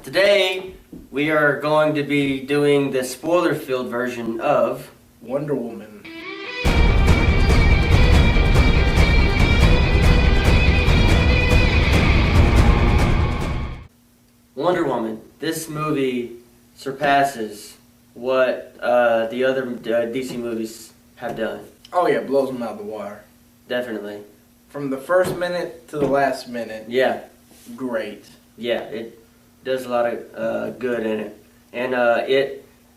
Today, we are going to be doing the spoiler-filled version of Wonder Woman. Wonder Woman. This movie surpasses what the other DC movies have done. Oh yeah, blows them out of the water. Definitely. From the first minute to the last minute. Yeah. Great. Yeah, it does a lot of good in it. And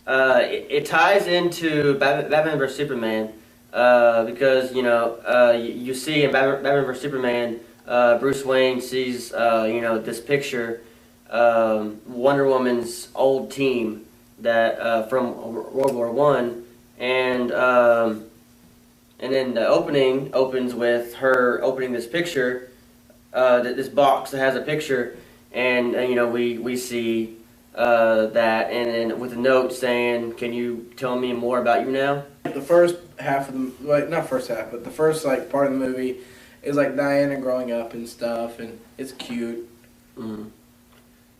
it ties into Batman vs. Superman because, you see in Batman vs. Superman, Bruce Wayne sees, this picture, Wonder Woman's old team that from World War One, and then the opening opens with her opening this picture, this box that has a picture, and we see that, and then with a note saying, "Can you tell me more about you now?" The first half of the not first half, but the first part of the movie is like Diana growing up and stuff, and it's cute. Mm-hmm.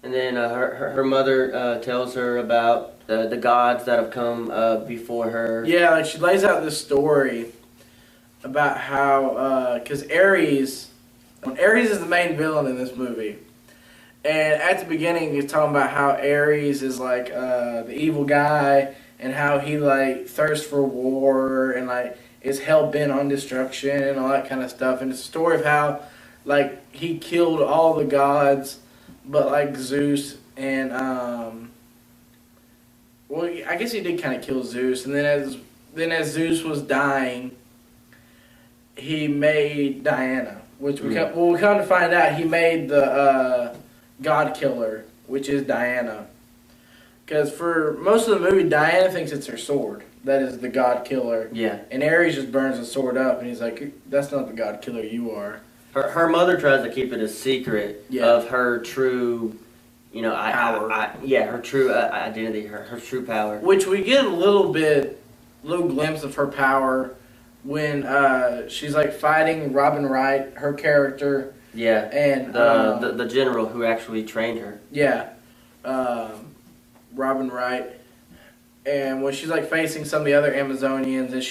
And then her mother tells her about the gods that have come before her. Yeah, like she lays out this story about how, because Ares is the main villain in this movie. And at the beginning, he's talking about how Ares is like the evil guy, and how he like thirsts for war and like is hell bent on destruction and all that kind of stuff. And it's a story of how like he killed all the gods, but like Zeus and well, I guess he did kind of kill Zeus. And then as Zeus was dying, he made Diana, which we come to find out he made the God Killer, which is Diana. Because for most of the movie, Diana thinks it's her sword. That is the God Killer. Yeah. And Ares just burns the sword up, and he's like, "That's not the God Killer, you are." Her mother tries to keep it a secret of her true, power. her true identity, her true power. Which we get a little glimpse of her power when she's like fighting Robin Wright, her character. Yeah, and the general who actually trained her. Yeah, Robin Wright, and when she's like facing some of the other Amazonians, and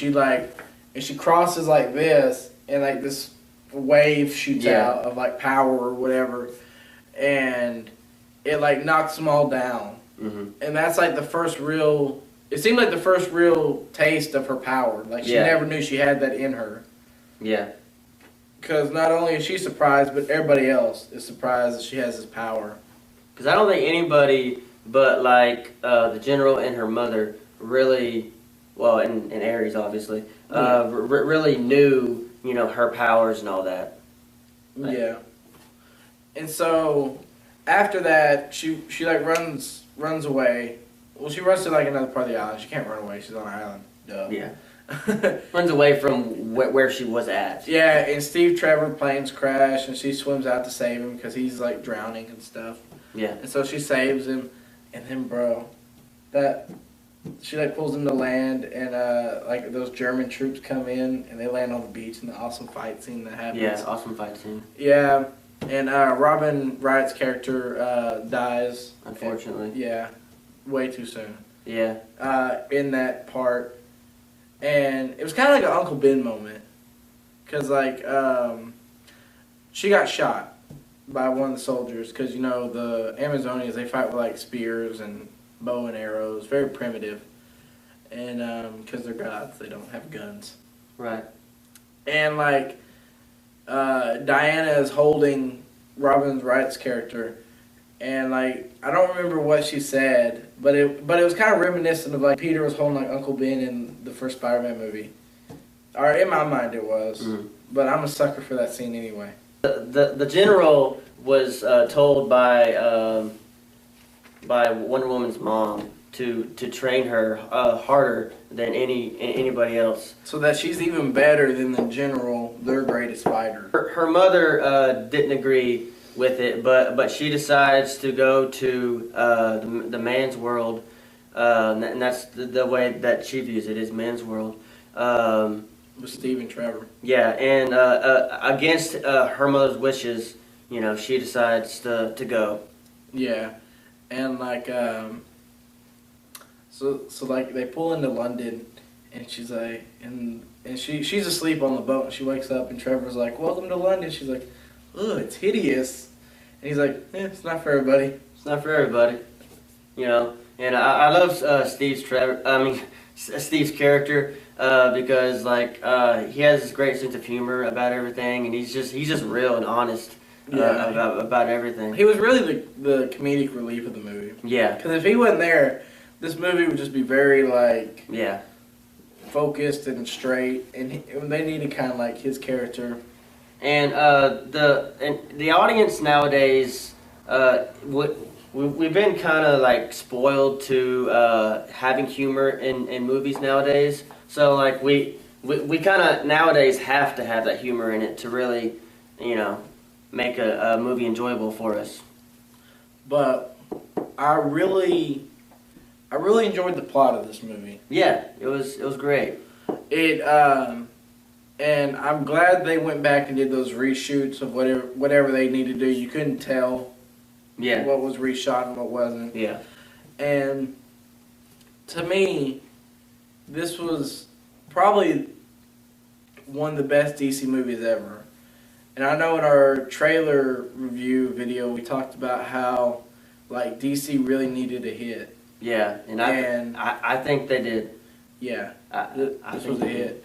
she crosses like this, and like this wave shoots out of like power or whatever, and it like knocks them all down, and that's like the first real. It seemed like the first real taste of her power. Like she never knew she had that in her. Yeah. Because not only is she surprised, but everybody else is surprised that she has this power. Because I don't think anybody but like the general and her mother really, well, and Ares obviously, really knew her powers and all that. Like, yeah. And so after that, she like runs away. Well, she runs to like another part of the island. She can't run away. She's on an island. Duh. Yeah. Runs away from where she was at. Yeah, and Steve Trevor planes crash, and she swims out to save him because he's like drowning and stuff. Yeah. And so she saves him, and then she like pulls him to land, and like those German troops come in, and they land on the beach, and the awesome fight scene that happens. Yeah, awesome fight scene. Yeah, and Robin Wright's character dies. Unfortunately. Yeah, way too soon. Yeah. In that part. And it was kind of like an Uncle Ben moment. Because, like, she got shot by one of the soldiers. Because, the Amazonians, they fight with, like, spears and bow and arrows. Very primitive. And because they're gods, they don't have guns. Right. And, like, Diana is holding Robin Wright's character. And, like, I don't remember what she said, but it was kind of reminiscent of, like, Peter was holding, like, Uncle Ben in the first Spider-Man movie. Or in my mind it was. Mm. But I'm a sucker for that scene anyway. The general was told by Wonder Woman's mom to train her harder than anybody else. So that she's even better than the general, their greatest fighter. Her mother didn't agree with it, but she decides to go to the man's world, and that's the way that she views it, is man's world. With Steve and Trevor. Yeah, and against her mother's wishes, she decides to go. Yeah, and like so like they pull into London, and she's like, and she's asleep on the boat, and she wakes up, and Trevor's like, "Welcome to London." She's like, "Ugh, it's hideous," and he's like, "It's not for everybody." It's not for everybody, you know. And I love Steve's character because like he has this great sense of humor about everything, and he's just real and honest about everything. He was really the comedic relief of the movie. Yeah. Because if he wasn't there, this movie would just be very like Yeah. focused and straight, and they needed kind of like his character. And the audience nowadays, we've been kind of like spoiled to having humor in movies nowadays. So like we kind of nowadays have to have that humor in it to really, you know, make a movie enjoyable for us. But I really enjoyed the plot of this movie. Yeah, it was great. It and I'm glad they went back and did those reshoots of whatever they needed to do. You couldn't tell Yeah. what was reshot and what wasn't. Yeah. And to me, this was probably one of the best DC movies ever. And I know in our trailer review video we talked about how like DC really needed a hit. Yeah, and I think they did. Yeah, I this think was a they did. hit.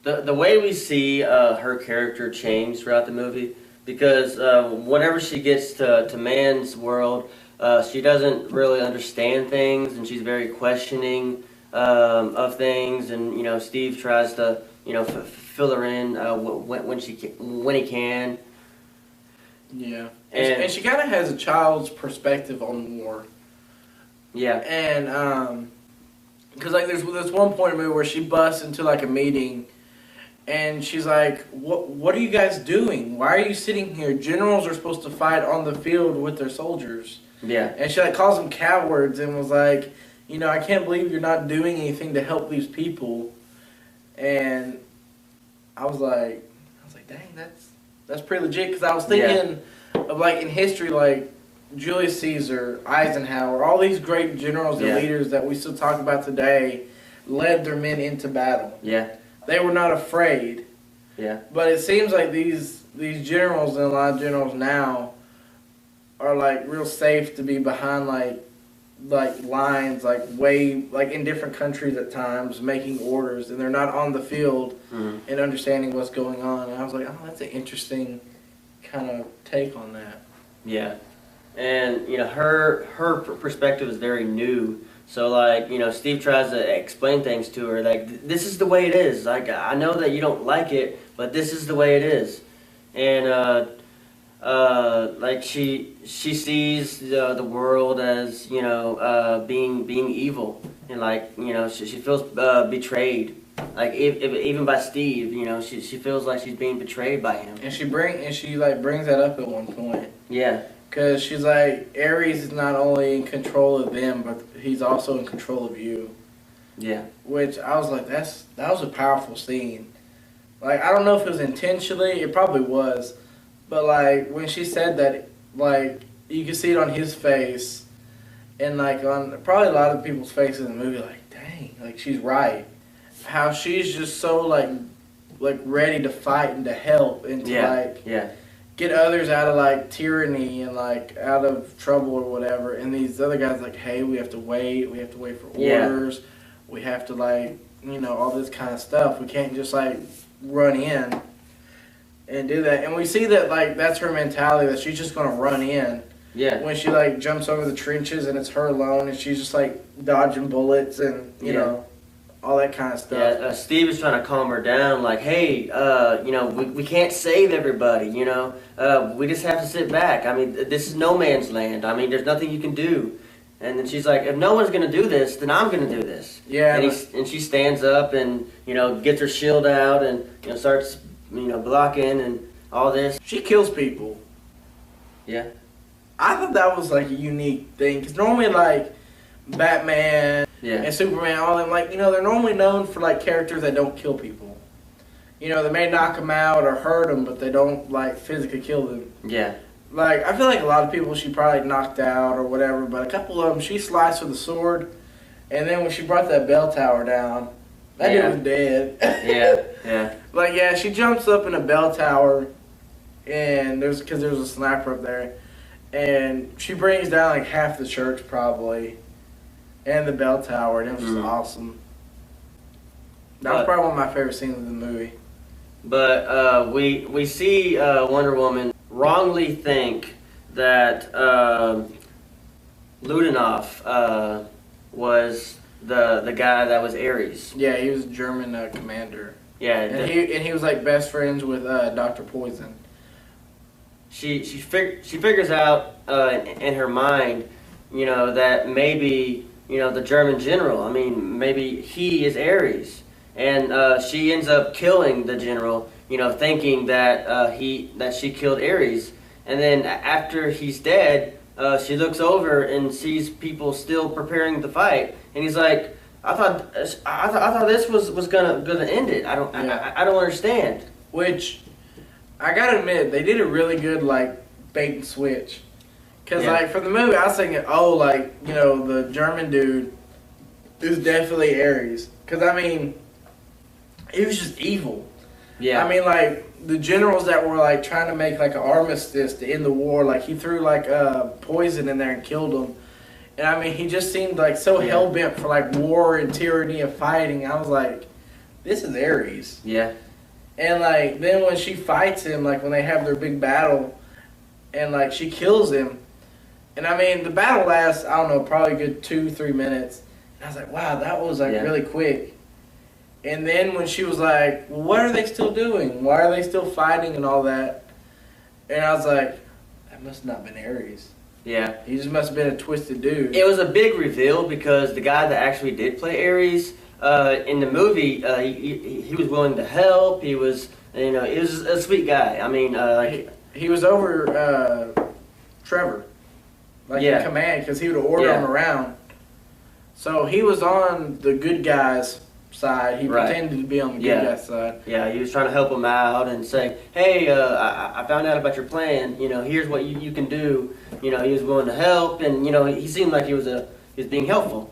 The way we see her character change throughout the movie, because whenever she gets to Man's world, she doesn't really understand things, and she's very questioning of things, and you know Steve tries to fill her in when he can. Yeah, and she kind of has a child's perspective on war. Yeah, and because like there's one point in the movie where she busts into like a meeting. And she's like, what are you guys doing? Why are you sitting here? Generals are supposed to fight on the field with their soldiers. Yeah. And she like calls them cowards and was like, you know, I can't believe you're not doing anything to help these people. And I was like, dang, that's pretty legit. Because I was thinking of like in history, like Julius Caesar, Eisenhower, all these great generals and leaders that we still talk about today led their men into battle. Yeah. They were not afraid. Yeah. But it seems like these generals and a lot of generals now are like real safe to be behind like lines like way like in different countries at times making orders, and they're not on the field and understanding what's going on. And I was like, oh, that's an interesting kind of take on that. Yeah. And you know her perspective is very new. So like, you know, Steve tries to explain things to her like this is the way it is. Like I know that you don't like it, but this is the way it is. And like she sees the world as, you know, being evil, and like, you know, she feels betrayed. Like even by Steve, you know, she feels like she's being betrayed by him. And she brings that up at one point. Yeah. Because she's like, Ares is not only in control of them, but he's also in control of you. Yeah. Which I was like, that was a powerful scene. Like, I don't know if it was intentionally, it probably was. But like, when she said that, like, you could see it on his face. And like, on probably a lot of people's faces in the movie, like, dang, like, she's right. How she's just so, like ready to fight and to help and to, get others out of like tyranny and like out of trouble or whatever, and these other guys like, hey, we have to wait for orders, we have to like, you know, all this kind of stuff, we can't just like run in and do that. And we see that like that's her mentality, that she's just gonna run in when she like jumps over the trenches and it's her alone and she's just like dodging bullets and you know all that kind of stuff. Yeah, Steve is trying to calm her down, like, hey, you know, we can't save everybody, you know. We just have to sit back. I mean, this is no man's land. I mean, there's nothing you can do. And then she's like, if no one's going to do this, then I'm going to do this. Yeah. And she stands up and, you know, gets her shield out and, you know, starts, you know, blocking and all this. She kills people. Yeah. I thought that was like a unique thing, because normally like Batman and Superman, all them, like, you know, they're normally known for like characters that don't kill people. You know, they may knock them out or hurt them, but they don't like physically kill them. Yeah. like I feel like a lot of people she probably knocked out or whatever, but a couple of them she sliced with a sword, and then when she brought that bell tower down, that Yeah. dude was dead. Yeah. Like yeah, she jumps up in a bell tower, and there's a sniper up there, and she brings down like half the church probably, and the bell tower, and it was just awesome. That was probably one of my favorite scenes in the movie. But we see Wonder Woman wrongly think that Ludendorff was the guy that was Ares. Yeah, he was a German commander. Yeah, And he was like best friends with Dr. Poison. she figures out in her mind, you know, that maybe, you know, the German general. I mean, maybe he is Ares, and she ends up killing the general. You know, thinking that she killed Ares, and then after he's dead, she looks over and sees people still preparing to fight, and he's like, I thought this was gonna end it. I don't understand. Which, I gotta admit, they did a really good like bait and switch. Cause Yeah. like for the movie, I was thinking, oh, like you know, the German dude is definitely Ares. Cause I mean, he was just evil. Yeah. I mean, like the generals that were like trying to make like an armistice to end the war, like he threw like poison in there and killed them. And I mean, he just seemed like so hell bent for like war and tyranny and fighting. I was like, this is Ares. Yeah. And like then when she fights him, like when they have their big battle, and like she kills him, and I mean the battle lasts, I don't know, probably a good 2-3 minutes. And I was like, wow, that was like really quick. And then when she was like, well, what are they still doing? Why are they still fighting and all that? And I was like, that must not have been Ares. Yeah. He just must have been a twisted dude. It was a big reveal because the guy that actually did play Ares in the movie, he was willing to help. He was, you know, he was a sweet guy. I mean, he was over Trevor, like in command, because he would order him around. So he was on the good guys' side. He pretended to be on the good guys' side. Yeah, he was trying to help him out and say, hey, I found out about your plan. You know, here's what you can do. You know, he was willing to help, and you know, he seemed like he was being helpful.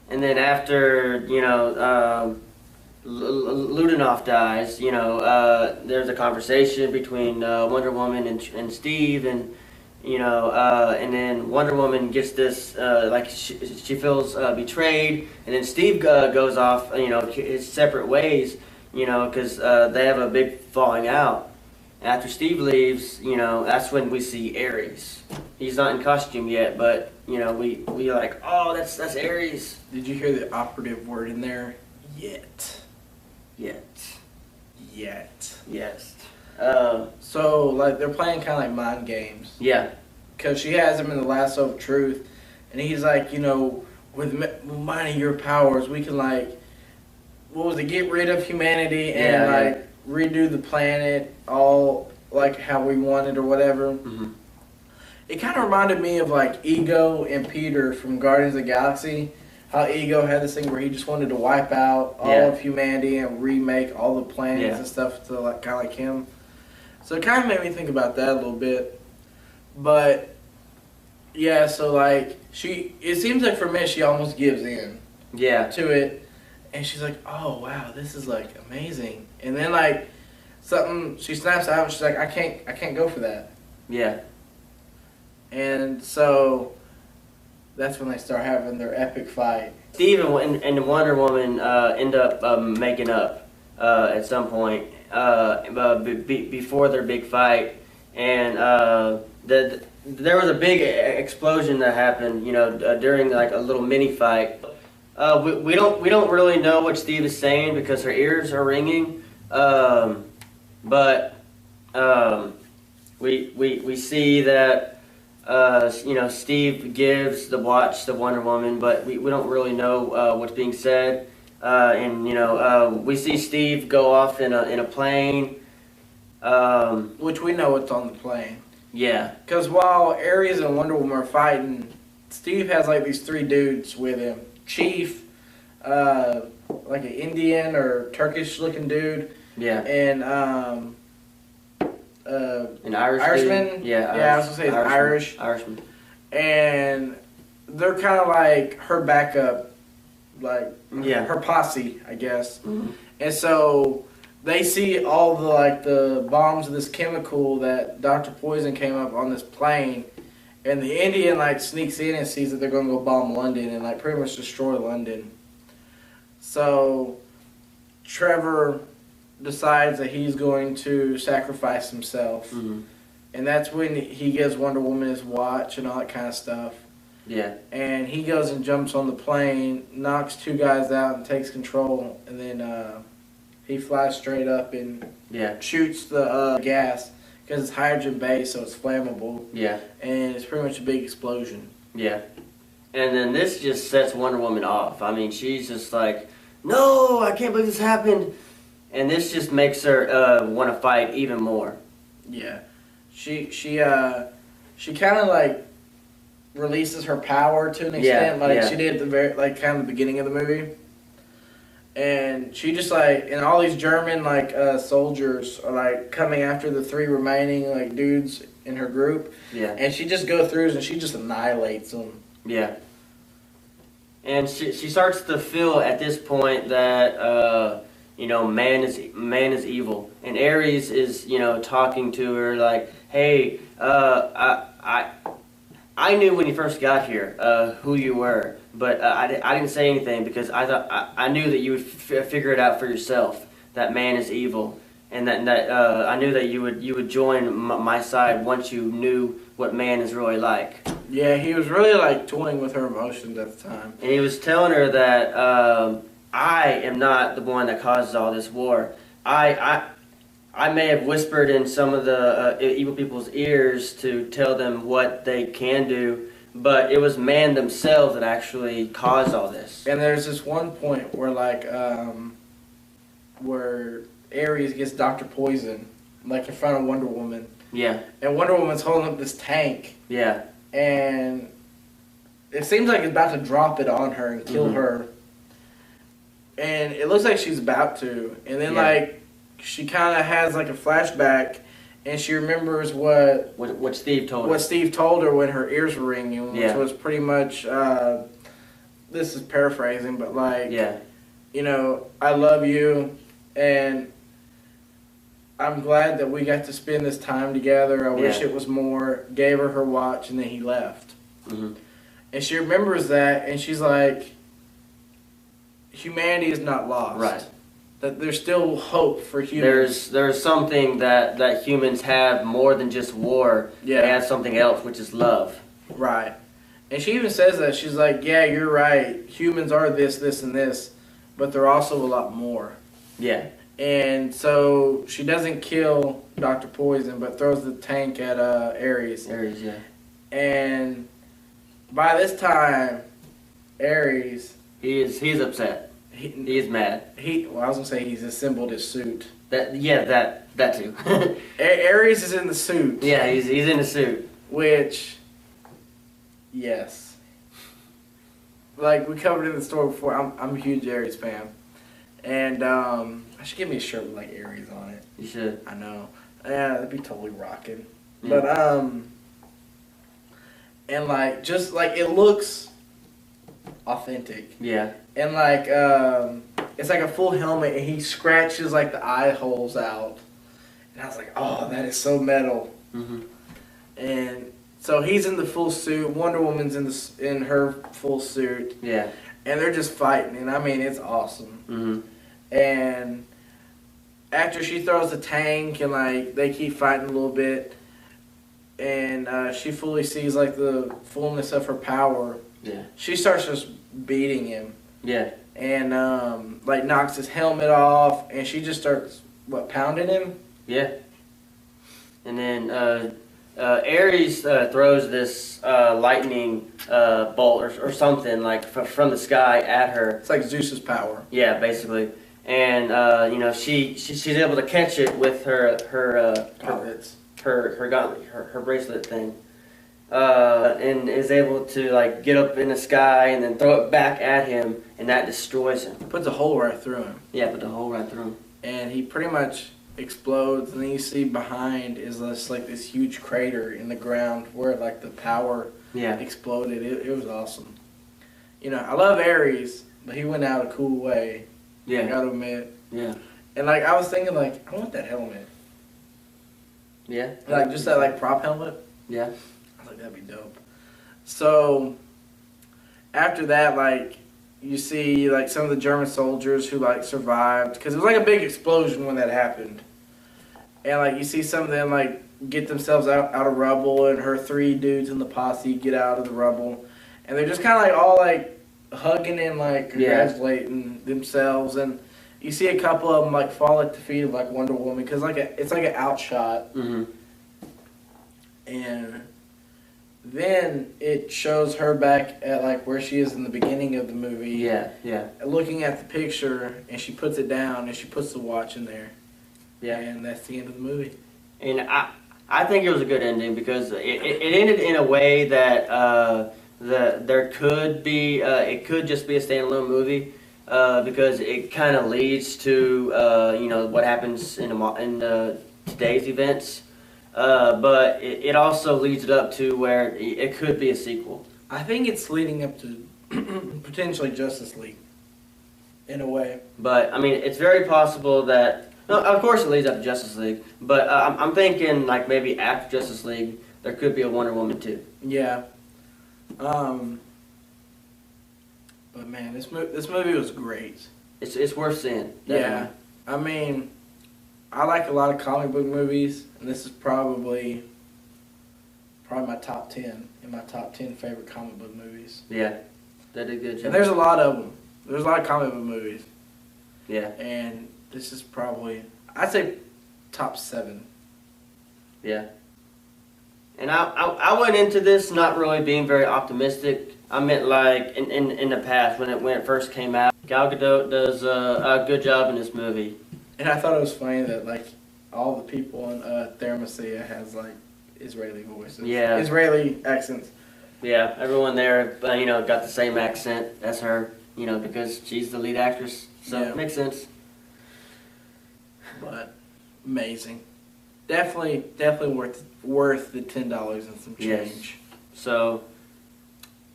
And then after, you know, Ludendorff dies, you know, there's a conversation between Wonder Woman and Steve, and you know, and then Wonder Woman gets this, like she feels betrayed, and then Steve goes off, you know, his separate ways, you know, because they have a big falling out. After Steve leaves, you know, that's when we see Ares. He's not in costume yet, but you know, we like, oh, that's Ares. Did you hear the operative word in there? Yet. Yet. Yes. So like they're playing kind of like mind games. Yeah. Because she has him in the lasso of truth, and he's like, you know, with mighty your powers, we can like, what was it? Get rid of humanity and like redo the planet all like how we wanted or whatever. Mm-hmm. It kind of reminded me of like Ego and Peter from Guardians of the Galaxy. How Ego had this thing where he just wanted to wipe out all of humanity and remake all the planets and stuff to like kind of like him. So it kind of made me think about that a little bit. But yeah, so like it seems like for a minute she almost gives in. To it, and she's like, "Oh wow, this is like amazing." And then like she snaps out and she's like, I can't go for that." Yeah. And so that's when they start having their epic fight. Steve and Wonder Woman end up making up at some point before their big fight, and there was a big explosion that happened, you know, during like a little mini fight. We don't really know what Steve is saying because her ears are ringing, but we see that. You know, Steve gives the watch to Wonder Woman, but we don't really know what's being said. And you know, we see Steve go off in a plane, which we know what's on the plane. Yeah. Because while Ares and Wonder Woman are fighting, Steve has like these 3 dudes with him. Chief, like an Indian or Turkish looking dude. Yeah. And An Irish Irishman. dude? Yeah, I was gonna say he's Irish. Irishman. And they're kind of like her backup, like Yeah. her posse, I guess. Mhm. And so they see all the bombs of this chemical that Dr. Poison came up on this plane, and the Indian sneaks in and sees that they're gonna go bomb London and pretty much destroy London. So Trevor decides that he's going to sacrifice himself, Mhm. and that's when he gives Wonder Woman his watch and all that kind of stuff. Yeah. And he goes and jumps on the plane, knocks 2 guys out, and takes control. And then he flies straight up and Yeah. shoots the gas because it's hydrogen based, so it's flammable. Yeah. And it's pretty much a big explosion. Yeah. And then this just sets Wonder Woman off. I mean, she's just like, no, I can't believe this happened. And this just makes her want to fight even more. Yeah, she kind of releases her power to an extent, she did at the very kind of the beginning of the movie. And she just and all these German soldiers are coming after the 3 remaining dudes in her group. Yeah. And she just goes through and she just annihilates them. Yeah. And she starts to feel at this point that man is evil, and Ares is talking to her like, hey, I knew when you first got here who you were, but I didn't say anything because I thought I knew that you would figure it out for yourself, that man is evil, and that I knew that you would join my side once you knew what man is really like. Yeah, he was really toying with her emotions at the time. And he was telling her that I am not the one that causes all this war. I may have whispered in some of the evil people's ears to tell them what they can do, but it was man themselves that actually caused all this. And there's this one point where where Ares gets Dr. Poison in front of Wonder Woman. Yeah. And Wonder Woman's holding up this tank. Yeah. And it seems like it's about to drop it on her and kill her. And it looks like she's about to. And then she kind of has a flashback, and she remembers what Steve told her. What Steve told her when her ears were ringing, which was pretty much, this is paraphrasing, but I love you, and I'm glad that we got to spend this time together. I wish it was more. Gave her watch, and then he left. Mm-hmm. And she remembers that, and she's like, humanity is not lost. Right. That there's still hope for humans. There's something that humans have more than just war. Yeah. They have something else, which is love. Right. And she even says that. She's like, yeah, you're right. Humans are this, this, and this, but they're also a lot more. Yeah. And so she doesn't kill Dr. Poison, but throws the tank at Ares. Ares, yeah. And by this time, Ares... He's upset. He is mad. I was gonna say he's assembled his suit. That too. Ares is in the suit. Yeah, he's in the suit. Which, yes, we covered in the story before. I'm a huge Ares fan, and I should give me a shirt with Ares on it. You should. I know. Yeah, that'd be totally rocking. Yeah. But and just it looks authentic. Yeah. And it's a full helmet, and he scratches the eye holes out, and I was like, oh, that is so metal. Mm-hmm. And so he's in the full suit. Wonder Woman's in her full suit. Yeah. And they're just fighting, and I mean it's awesome. Mm-hmm. And after she throws the tank, and they keep fighting a little bit, and she fully sees the fullness of her power. Yeah. She starts just beating him. Yeah. And knocks his helmet off, and she just starts pounding him. Yeah. And then Ares throws this lightning bolt or something from the sky at her. It's like Zeus's power. Yeah, basically. And she's able to catch it with her Gauntlets. her gauntlet, her bracelet thing. And is able to get up in the sky and then throw it back at him, and that destroys him. Puts a hole right through him. Yeah, put the hole right through him. And he pretty much explodes, and then you see behind is this like this huge crater in the ground where like the power Yeah. exploded. It was awesome. You know, I love Ares, but he went out a cool way. I Yeah. gotta admit. Yeah. And like I was thinking, like I want that helmet, Yeah. like just that like prop helmet. Yeah. I was like that'd be dope. So after that, like you see like some of the German soldiers who like survived because it was like a big explosion when that happened, and like you see some of them like get themselves out of rubble, and her 3 dudes in the posse get out of the rubble, and they're just kind of like all like hugging and like congratulating themselves, and you see a couple of them like fall at the feet of like Wonder Woman because like it's like an outshot, Mm-hmm. and then it shows her back at like where she is in the beginning of the movie. Yeah. Yeah. Looking at the picture, and she puts it down, and she puts the watch in there. Yeah. And that's the end of the movie. And I think it was a good ending because it ended in a way that there could be it could just be a standalone movie because it kind of leads to you know what happens in today's events, but it also leads it up to where it could be a sequel. I think it's leading up to potentially Justice League, in a way. But I mean, it's very possible that. No, of course it leads up to Justice League, but I'm thinking like maybe after Justice League there could be a Wonder Woman 2. Yeah. But man, this movie was great. It's worth seeing. Definitely. Yeah. I mean, I like a lot of comic book movies, and this is probably my top 10 in my top 10 favorite comic book movies. Yeah, they did a good job. And there's a lot of them. There's a lot of comic book movies. Yeah, And this is probably, I'd say, top 7. yeah. And I went into this not really being very optimistic. I meant like in the past when it first came out. Gal Gadot does a good job in this movie. And I thought it was funny that like all the people in Theramosia has like Israeli voices. Yeah. Israeli accents. Yeah, everyone there, you know, got the same accent as her. You know, because she's the lead actress, so Yeah. it makes sense. But amazing. Definitely worth the $10 and some Yes. change. So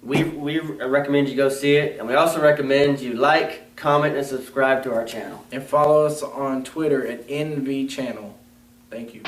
we recommend you go see it, and we also recommend you like, comment, and subscribe to our channel. And follow us on Twitter at NV Channel. Thank you.